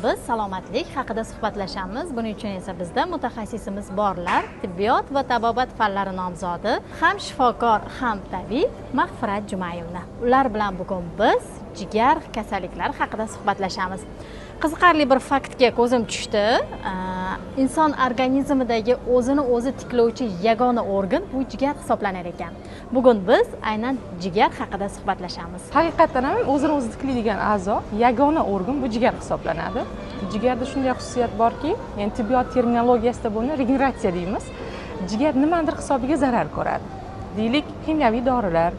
Biz salomatlik haqida suhbatlashamiz. Buning uchun esa bizda mutaxassisimiz borlar. Tibbiyot va tabobat fanlari nomzodi, ham shifokor, ham tabib Mag'firat Jumayevna. Ular bilan bugun biz jigar kasalliklari haqida suhbatlashamiz. Qiziqarli bir faktga ko'zim tushdi. Inson organizmidagi o'zini o'zi tiklovchi yagona organ bu jigar hisoblanar ekan. Bugun biz aynan jigar haqida suhbatlashamiz. Haqiqatan ham o'zini o'zi tiklaydigan a'zo, yagona organ bu jigar hisoblanadi. Jigarda shunday xususiyat borki, ya'ni tibbiyot terminologiyasida buni regeneratsiya deymiz. Jigar nimadir hisobiga zarar ko'radi. Deylik, kimyoviy dorilar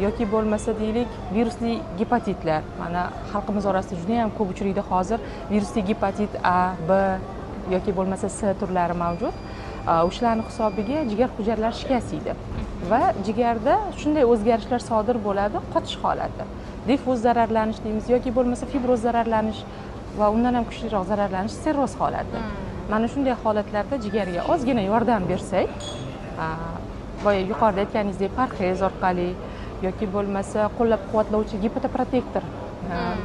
yoki bo'lmasa deylik virusli gepatitlar. Mana xalqimiz orasida juda ham ko'p uchraydi hozir virusli gepatit A, B yoki bo'lmasa C turlari mavjud. O'shalarning hisobiga jigar hujayralari shikastlaydi va jigarda shunday o'zgarishlar sodir bo'ladi, qotish holati, difuz zararlanish deymiz yoki bo'lmasa fibroz zararlanish va undan ham kuchliroq zararlanish, sirroz holati. Mana shunday holatlarda jigarga ozgina yordam bersak, boya yuqorida aytganingizdek parhez orqali yoki bo'lmasa qo'llab-quvvatlovchi gepatoprotektor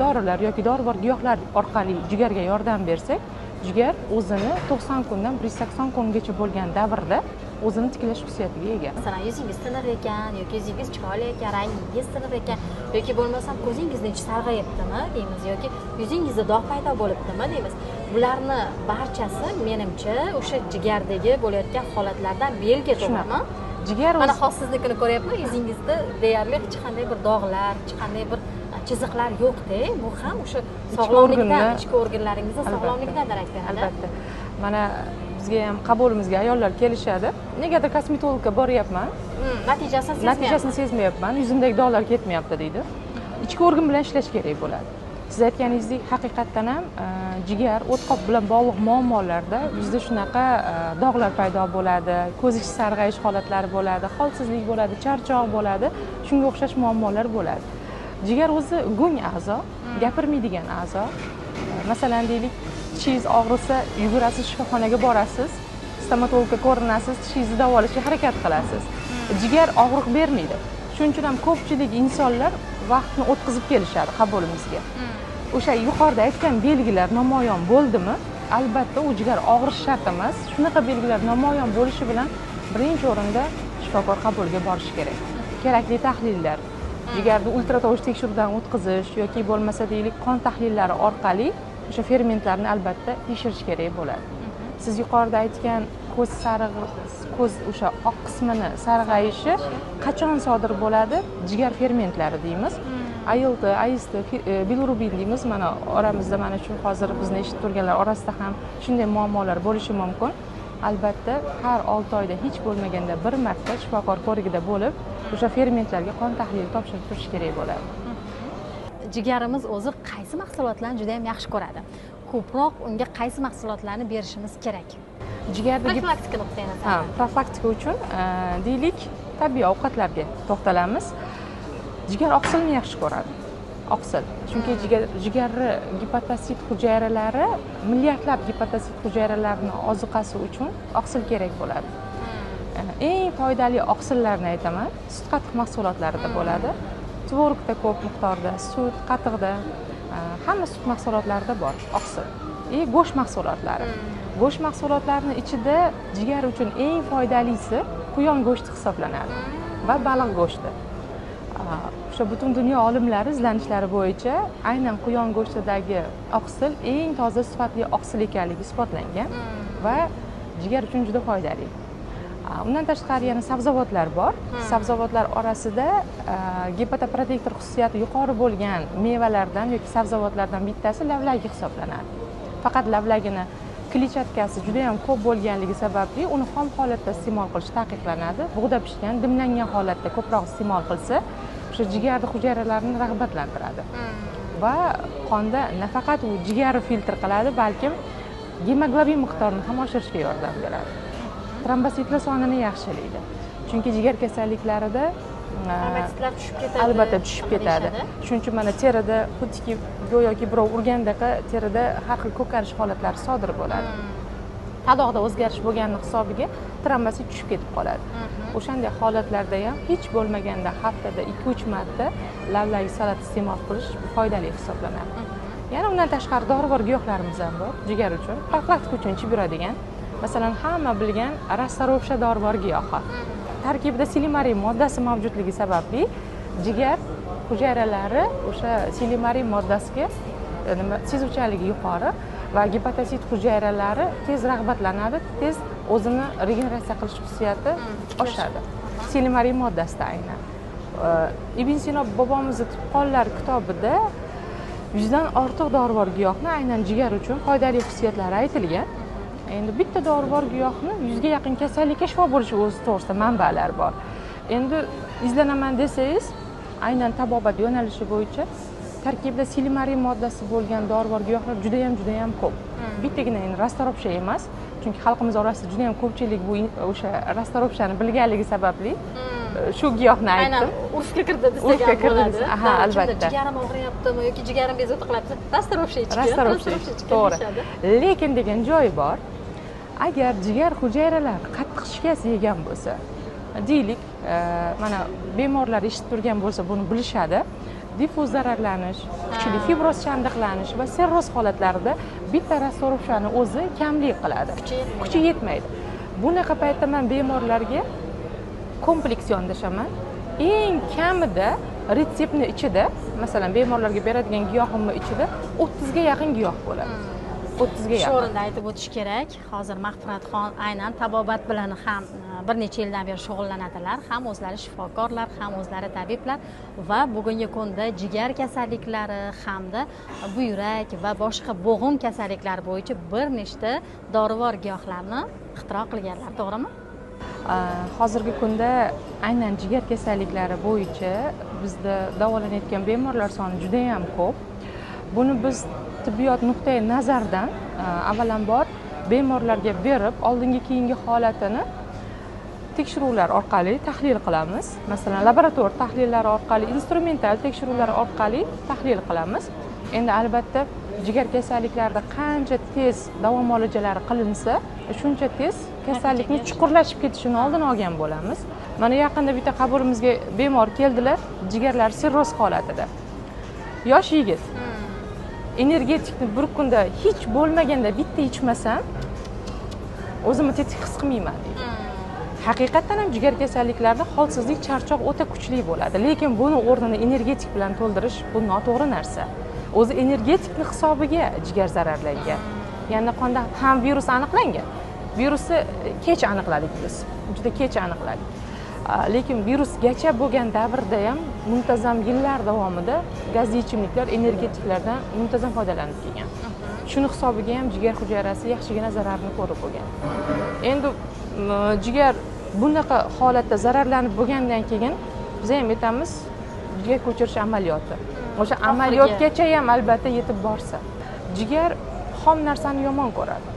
dorilar yoki dorivor giyohlar orqali jigarga yordam bersak, jigar o'zini 90 kundan 180 kungacha bo'lgan davrda o'zini tiklash xususiyatiga ega. Masalan, yuzingiz tiniq ekan yoki yuzingiz chiroyli ekan, rangingiz tiniq ekan yoki bo'lmasa ko'zingizni ichi sarg'ayibdimi deymiz yoki yuzingizda dog' paydo bo'libdimi deymiz. Bularni barchasi menimcha o'sha jigardagi bo'layotgan holatlardan belgi, to'g'rimi? Jigar mana hozirnikini ko'ryapman, yuzingizda deyarli hech qanday bir dog'lar, hech qanday bir chiziqlar yo'q-da. Bu ham o'sha sog'lomlikdan, ichki organlaringizning sog'lomligidan darak beradi. Albatta. Mana bizga ham qabulimizga ayollar kelishadi. Negadir kosmetologga boryapman. Natijasini sezmayapman. Yuzimdagi dog'lar ketmayapti deydi. Ichki organ bilan ishlash kerak bo'ladi. Siz aytganingizdek, haqiqatan ham jigar, o'tqop bilan bog'liq muammolarda yuzda shunaqa dog'lar paydo bo'ladi, ko'z ichi sarg'ayish holatlari bo'ladi, holsizlik bo'ladi, charchoq bo'ladi, shunga o'xshash muammolar bo'ladi. Jigar o'zi gung a'zo, gapirmaydigan a'zo. Masalan, deylik, tishingiz og'risa, yugurasiz, shifoxonaga borasiz, stomatologga ko'rinasiz, tishingizni davolashga harakat qilasiz. Jigar og'riq bermaydi. Shuning uchun ham ko'pchilik insonlar vaqtni o'tkazib kelishadi qabulimizga. O'sha yuqorida aytgan belgilar namoyon bo'ldimi, albatta u jigar og'rish shart emas. Shunaqa belgilar namoyon bo'lishi bilan birinchi o'rinda shifokor qabuliga borish kerak. Kerakli tahlillar, jigarni ultratovush tekshiruvdan o'tkazish yoki bo'lmasa deylik qon tahlillari orqali o'sha fermentlarni albatta tekshirish kerak bo'ladi. Siz yuqorida aytgan ko'z o'sha oq qismini sarg'ayishi qachon sodir bo'ladi? Jigar fermentlari deymiz. ALT, AST, bilirubin deymiz. Mana oramizda mana shu hozir bizni eshitib turganlar orasida ham shunday muammolar bo'lishi mumkin. Albatta, har 6 oyda hech bo'lmaganda bir marta shifokor ko'rigida bo'lib, o'sha fermentlarga qon tahlili topshirib turish kerak bo'ladi. Jigarimiz o'zi qaysi mahsulotlarni juda ham yaxshi ko'radi? Ko'proq unga qaysi mahsulotlarni berishimiz kerak? Jigardagi profilaktika nuqtai nazaridan. Profilaktika uchun deylik, tabiiy ovqatlarga to'xtalamiz. Jigar oqsilni yaxshi ko'radi. Oqsil. Chunki jigarni gepatosit hujayralari, milliardlab gepatosit hujayralarining ozuqasi uchun oqsil kerak bo'ladi. Eng foydali oqsillarni aytaman, sut-qatiq mahsulotlarida bo'ladi. Tvorogda ko'p miqdorda, sut, qatiqda, hamma sut mahsulotlarida bor oqsil. Go'sht mahsulotlari. Go'sht mahsulotlarining ichida jigar uchun eng foydalisi quyon go'shti hisoblanadi va baliq go'shti. O'sha butun dunyo olimlari izlanishlari bo'yicha aynan quyon go'shtidagi oqsil eng toza sifatli oqsil ekanligi isbotlangan va jigar uchun juda foydali. Undan tashqari yana sabzavotlar bor. Sabzavotlar orasida gepatoprotektor xususiyati yuqori bo'lgan mevalardan yoki sabzavotlardan bittasi lavlagi hisoblanadi. Faqat lavlagini kletchatkasi juda ham ko'p bo'lganligi sababli uni xom holatda iste'mol qilish taqiqlanadi. Bug'da pishgan, dimlangan holatda ko'proq iste'mol qilsa, o'sha jigarni hujayralarini rag'batlantiradi. Va qonda nafaqat u jigarni filtr qiladi, balkim gemoglobin miqdorini ham oshirishga yordam beradi. Trombositlar sonini yaxshilaydi. Chunki jigar kasalliklarida trombositlar tushib ketadi. Albatta tushib ketadi. Shuning uchun mana terida xuddiki go'yoki birov urgandaqa terida har xil ko'karish holatlari sodir bo'ladi. Tadoqda o'zgarish bo'lganning hisobiga trombosit tushib ketib qoladi. O'shanday holatlarda ham hech bo'lmaganda haftada 2-3 marta lavlagi salat iste'mol qilish foydali hisoblanadi. yana undan tashqari dorivor giyohlarimiz ham bor jigar uchun, profilaktika uchun ichib yuradigan. Masalan, hamma bilgan rastarovsha dorivor giyohi. Tarkibida silimarin moddasi mavjudligi sababli jigar hujayralari o'sha silimarin moddasiga sezuvchanligi yuqori va gepatosit hujayralari tez rag'batlanadi, tez o'zini regeneratsiya qilish xususiyati oshadi. Silimarin moddasida aynan. Ibn Sino bobomizni tib qonlar kitobida 100 dan ortiq dorivor giyohni aynan jigar uchun foydali xususiyatlari aytilgan. Endi bitta dorivor giyohni 100 ga yaqin kasallikka shifo bo'lishi o'zi to'g'risida manbalar bor. Endi izlanaman desangiz, aynan tabobat yo'nalishi bo'yicha tarkibida silimarin moddasi bo'lgan dorivor giyohlar juda ham ko'p. Bittagina endi rastarovsha emas, chunki xalqimiz orasida juda ham ko'pchilik bu o'sha rastarovshani bilganligi sababli shu giyohni aytdim. Aynan urfga kirdi desak bo'ladi. Ha, albatta. Jigarim og'riyaptimi yoki jigarim bezovta qilyapti, rastarovsha ichgan. Rastarovsha to'g'ri. Lekin degan joyi bor. Agar jigar hujayralari qattiq shikast yegan bo'lsa, deylik, mana bemorlar eshitib turgan bo'lsa, buni bilishadi. Diffuz zararlanish, kuchli fibroz chandiqlanish va sirroz holatlarida bitta rastarovshani o'zi kamlik qiladi. Kuchi yetmaydi. Bunaqa paytda men bemorlarga kompleks yondashaman. Eng kamida retseptni ichida, masalan, bemorlarga beradigan giyohimni ichida 30 ga yaqin giyoh bo'ladi. 30 ga yaqin. Shu o'rinda aytib o'tish kerak. Hozir Mahfuratxon aynan tabobat bilan ham bir necha yildan beri shug'ullanadilar, ham o'zlari shifokorlar, ham o'zlari tabiblar va bugungi kunda jigar kasalliklari hamda buyrak va boshqa bo'g'im kasalliklari bo'yicha bir nechta dorivor giyohlarni ixtiro qilganlar, to'g'rimi? Hozirgi kunda aynan jigar kasalliklari bo'yicha bizda davolanayotgan bemorlar soni juda ham ko'p. Buni biz tibbiyot nuqtai nazaridan avvalambor bemorlarga berib, oldingi keyingi holatini tekshiruvlar orqali tahlil qilamiz. Masalan, laborator tahlillari orqali, instrumental tekshiruvlar orqali tahlil qilamiz. Endi albatta jigar kasalliklarida qancha tez davo muolajalari qilinsa, shuncha tez kasallikning chuqurlashib ketishini oldini olgan bo'lamiz. Mana yaqinda bitta qabulimizga bemor keldilar, jigarlari sirroz holatida. Yosh yigit. Energetikni bir kunda hech bo'lmaganda bitta ichmasam, o'zimni tetik his qilmayman deydi. Haqiqatan ham jigar kasalliklarida holsizlik, charchoq o'ta kuchli bo'ladi, lekin buni o'rnini energetik bilan to'ldirish bu noto'g'ri narsa. O'zi energetikni hisobiga jigar zararlangan. Ya'ni qonda ham virus aniqlangan. Virusni kech aniqladik biz. Juda kech aniqladik. Lekin virusgacha bo'lgan davrda ham muntazam yillar davomida gazli ichimliklar, energetiklardan muntazam foydalanib kelgan. Shuni hisobiga ham jigar hujayrasi yaxshigina zararni ko'rib bo'lgan. Endi jigar bunaqa holatda zararlanib bo'lgandan keyin biz ham aytamiz, jigar ko'chirish amaliyoti. O'sha amaliyotgacha ham albatta yetib borsa. Jigar xom narsani yomon ko'radi.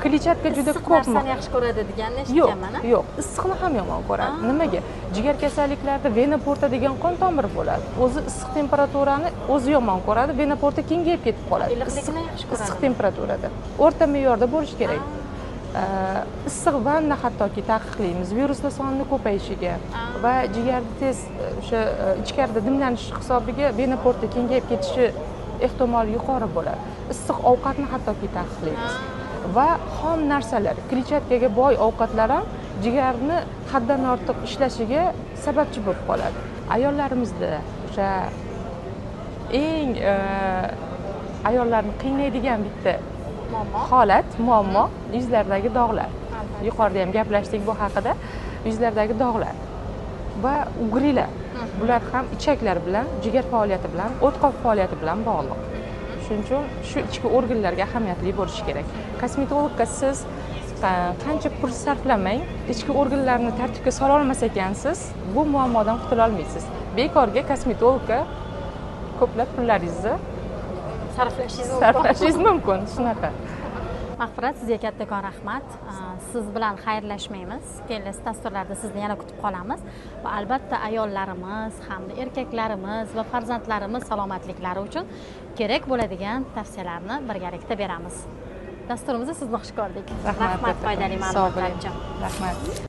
Kletchatka juda ko'p narsani yaxshi ko'radi deganni eshitganman. Yo'q, issiqni ham yomon ko'radi. Nimaga? Jigar kasalliklarida vena porta degan qon tomiri bo'ladi. O'zi issiq temperaturani o'zi yomon ko'radi, vena porta kengayib ketib qoladi. Iliqlikni yaxshi ko'radi. Issiq temperaturada. O'rta me'yorda bo'lish kerak. Issiq vanna hattoki taqiqlaymiz viruslar sonining ko'payishiga va jigarni tez o'sha ichkarida dimlanish hisobiga vena porta kengayib ketishi ehtimoli yuqori bo'ladi. Issiq ovqatni hattoki taqiqlaymiz. Va xom narsalar, kletchatkaga boy ovqatlar ham jigarni haddan ortiq ishlashiga sababchi bo'lib qoladi. Ayollarimizda o'sha eng ayollarni qiynaydigan bitta holat, muammo yuzlardagi dog'lar. Yuqorida ham gaplashdik bu haqida. Yuzlardagi dog'lar va ugrilar. Bular ham ichaklar bilan, jigar faoliyati bilan, o'tqoq faoliyati bilan bog'liq. Shuning uchun shu ichki organlarga ahamiyatli bo'lish kerak. Kosmetologga siz qancha pul sarflamang, ichki organlarni tartibga sola olmas ekansiz, bu muammodan qutula olmaysiz. Bekorga kosmetologga ko'plab pullaringizni sarflashingiz mumkin. Shunaqa. Mahfurat, sizga kattakon rahmat. Siz bilan xayrlashmaymiz. Kelasi dasturlarda sizni yana kutib qolamiz va albatta ayollarimiz hamda erkaklarimiz va farzandlarimiz salomatliklari uchun kerak bo'ladigan tavsiyalarni birgalikda beramiz. Dasturimizda sizni xush ko'rdik. Rahmat foydali ma'lumotlar uchun. Rahmat.